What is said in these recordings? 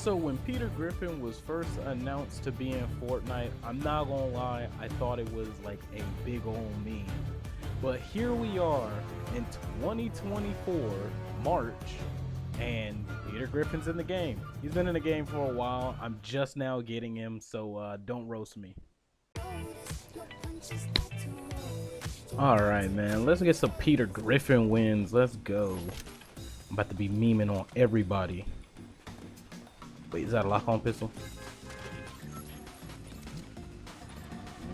So when Peter Griffin was first announced to be in Fortnite, I'm not gonna lie, I thought it was like a big old meme. But here we are in 2024, March, and Peter Griffin's in the game. He's been in the game for a while. I'm just now getting him, so don't roast me. Alright, man, let's get some Peter Griffin wins. Let's go. I'm about to be memeing on everybody. Wait, is that a lock-on pistol?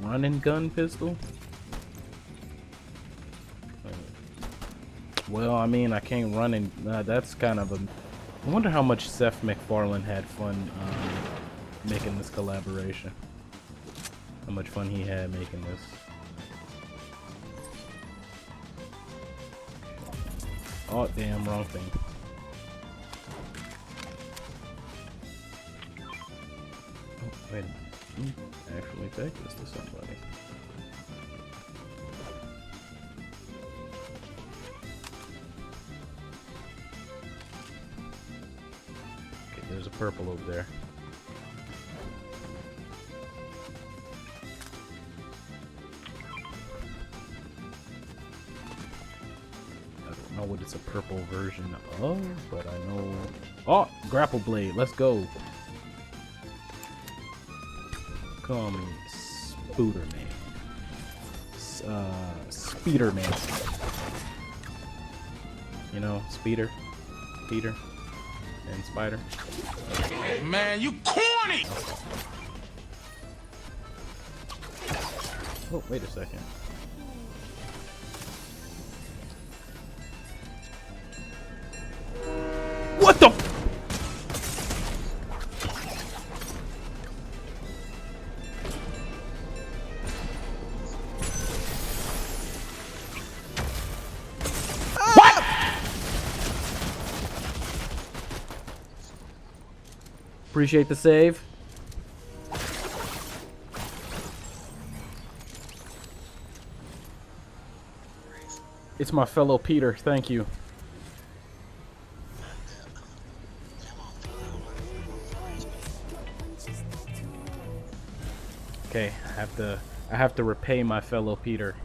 Run and gun pistol? Well, I mean, I can't run and that's kind of a... I wonder how much Seth MacFarlane had fun making this collaboration. How much fun he had making this. Oh, damn, wrong thing. Oh, wait a minute. Actually take this to somebody. Okay, there's a purple over there. I don't know what it's a purple version of, but I know... Oh, grapple blade, let's go. Call me Spooderman. Speederman. You know, Speeder, Peter, and Spider. Man, you corny! Oh, wait a second. What the? What? Appreciate the save. It's my fellow Peter, thank you. Okay, I have to repay my fellow Peter.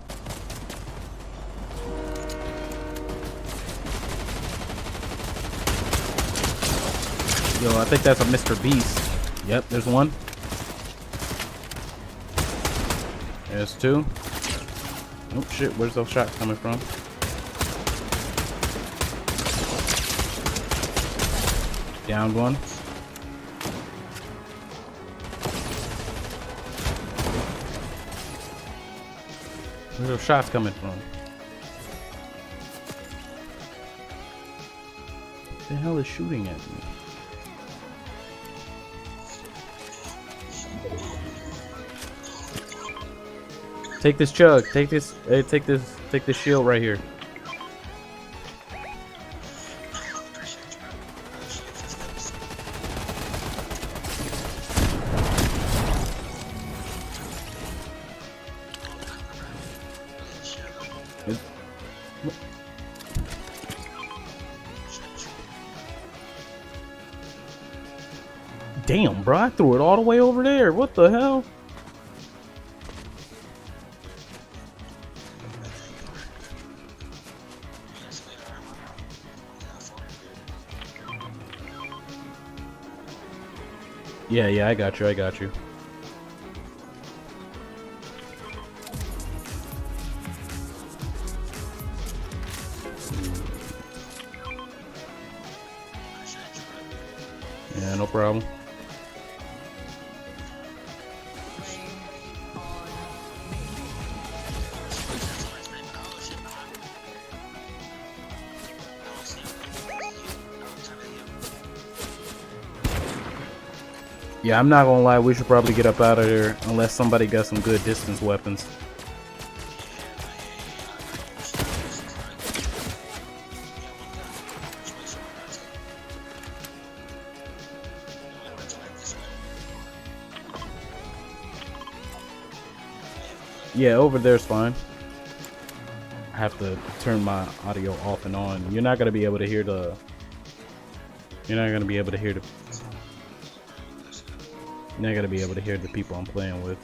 Yo, I think that's a Mr. Beast. Yep, there's one. There's two. Oh shit, where's those shots coming from? Downed one. Where's those shots coming from? What the hell is shooting at me? Take this chug. Take this. Take this shield right here. Damn, bro! I threw it all the way over there. What the hell? Yeah, I got you. Yeah, no problem. Yeah, I'm not gonna lie, we should probably get up out of here unless somebody got some good distance weapons. Yeah, over there's fine. I have to turn my audio off and on. You're not gonna be able to hear the Now I gotta be able to hear the people I'm playing with.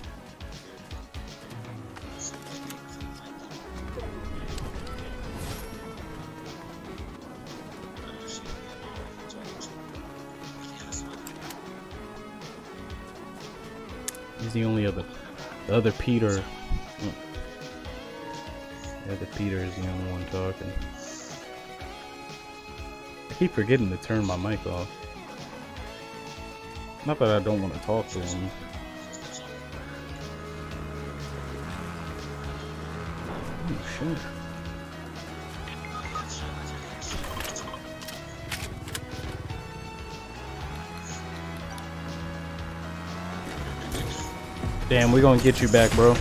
He's the only other. The other Peter. The other Peter is the only one talking. I keep forgetting to turn my mic off. Not that I don't want to talk to him. Oh shit. Damn, we're gonna get you back, bro.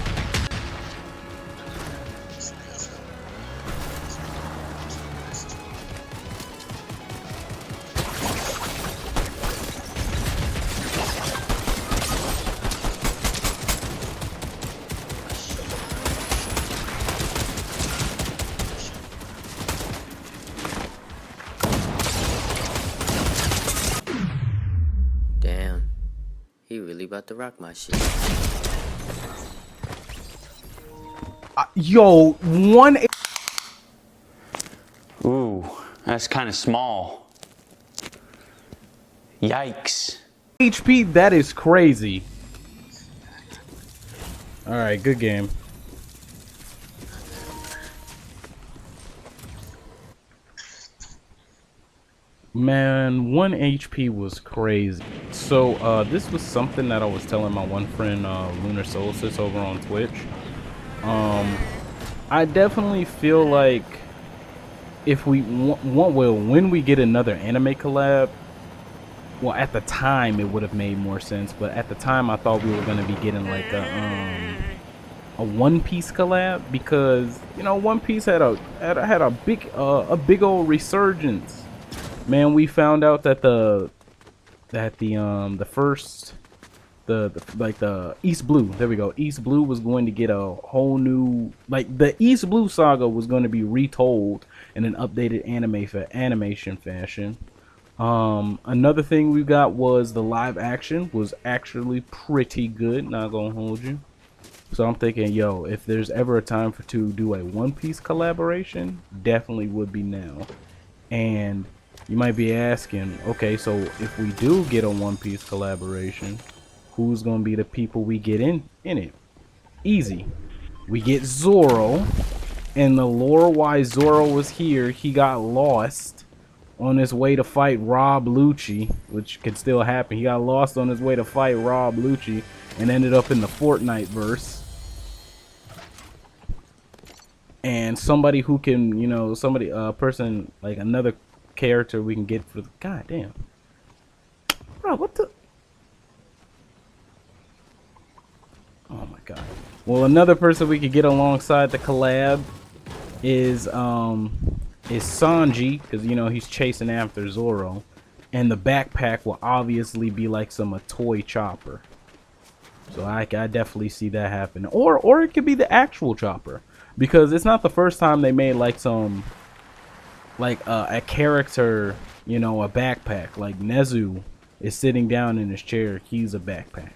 Damn, he really about to rock my shit. Yo, one. Ooh, that's kind of small. Yikes. HP, that is crazy. Alright, good game. Man, 1 HP was crazy. So, this was something that I was telling my one friend, Lunar Solstice, over on Twitch. I definitely feel like if we when we get another anime collab, well, at the time it would have made more sense, but at the time I thought we were going to be getting like a One Piece collab, because you know One Piece had a big old resurgence. Man, we found out that the East Blue, there we go, East Blue was going to get a whole new, like, the East Blue saga was going to be retold in an updated animation fashion. Another thing we got was the live action was actually pretty good, not gonna hold you. So I'm thinking, yo, if there's ever a time to do a One Piece collaboration, definitely would be now. And you might be asking, okay, so if we do get a One Piece collaboration, who's gonna be the people we get in it? Easy. We get Zoro, and the lore why Zoro was here, he got lost on his way to fight Rob Lucci, which could still happen. He got lost on his way to fight Rob Lucci and ended up in the Fortnite verse. And somebody who can, you know, person, like another character we can get for the, god damn. Bro, what the? Oh my god. Well, another person we could get alongside the collab is Sanji, because you know he's chasing after Zoro, and the backpack will obviously be like a toy chopper. So I definitely see that happen, or it could be the actual chopper, because it's not the first time they made like a character, you know, a backpack. Like Nezu is sitting down in his chair, he's a backpack.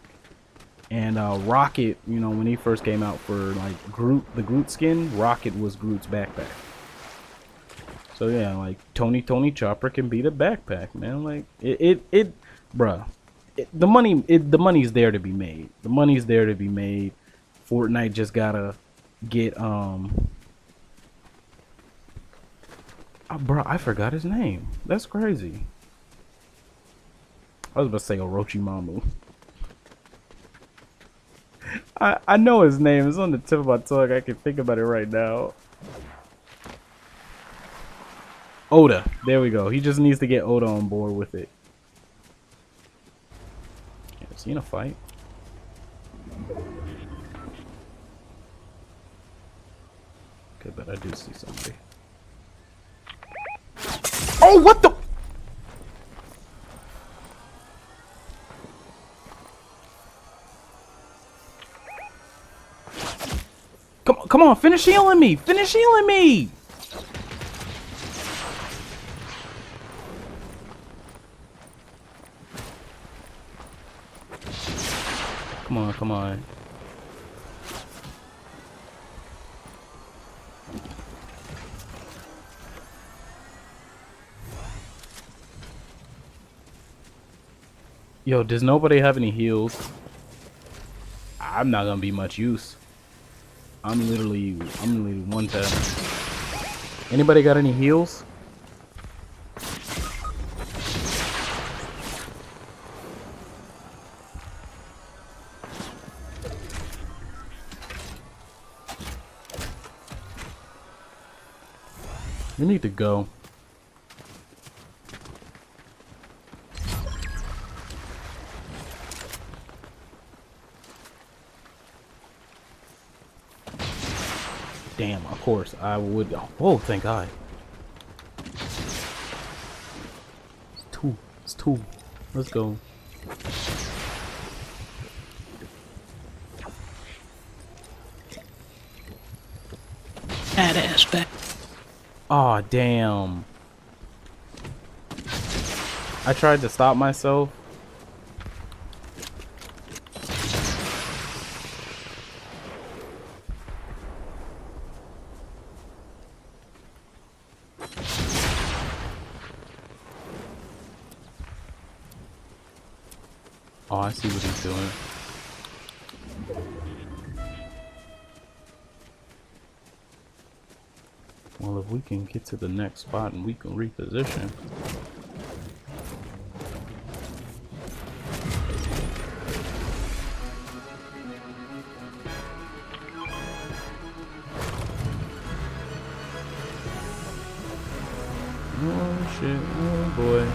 And Rocket, you know, when he first came out for like Groot, the Groot skin, Rocket was Groot's backpack. So yeah, like Tony Chopper can be the backpack, man. Like bruh, the money's there to be made. The money's there to be made. Fortnite just gotta get bro, I forgot his name. That's crazy. I was about to say Orochimaru. I know his name. It's on the tip of my tongue. I can think about it right now. Oda. There we go. He just needs to get Oda on board with it. Yeah, is he in a fight? Okay, but I do see somebody. Oh, what the? Come on, finish healing me! Finish healing me! Come on, come on. Yo, does nobody have any heals? I'm not gonna be much use. I'm literally one tap. Anybody got any heals? You need to go. Damn, of course I would. Oh, thank God. It's two. It's two. Let's go. Badass back. Aw, damn. I tried to stop myself. Oh, I see what he's doing. Well, if we can get to the next spot and we can reposition. Oh shit, oh boy.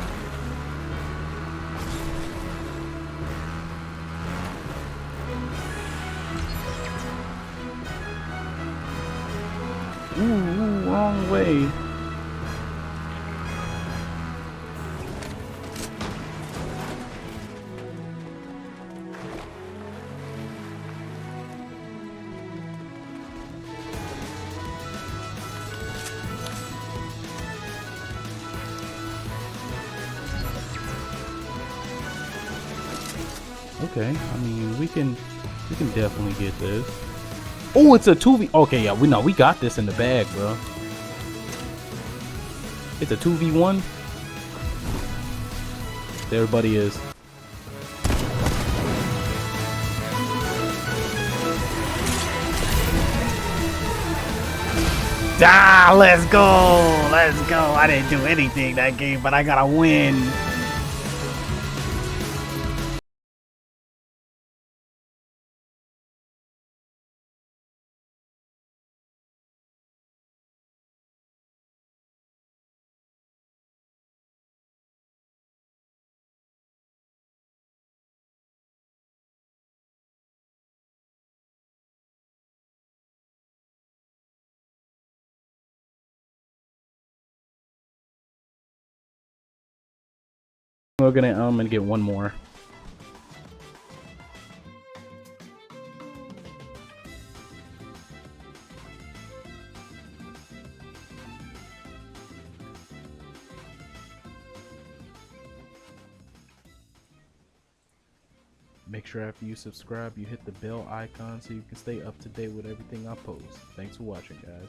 Ooh, wrong way. Okay, I mean we can definitely get this. Oh, it's a 2v. Okay, yeah, we got this in the bag, bro. It's a 2v1. There everybody is. Ah, let's go. Let's go. I didn't do anything that game, but I gotta win. We're gonna get one more. Make sure after you subscribe, you hit the bell icon so you can stay up to date with everything I post. Thanks for watching, guys.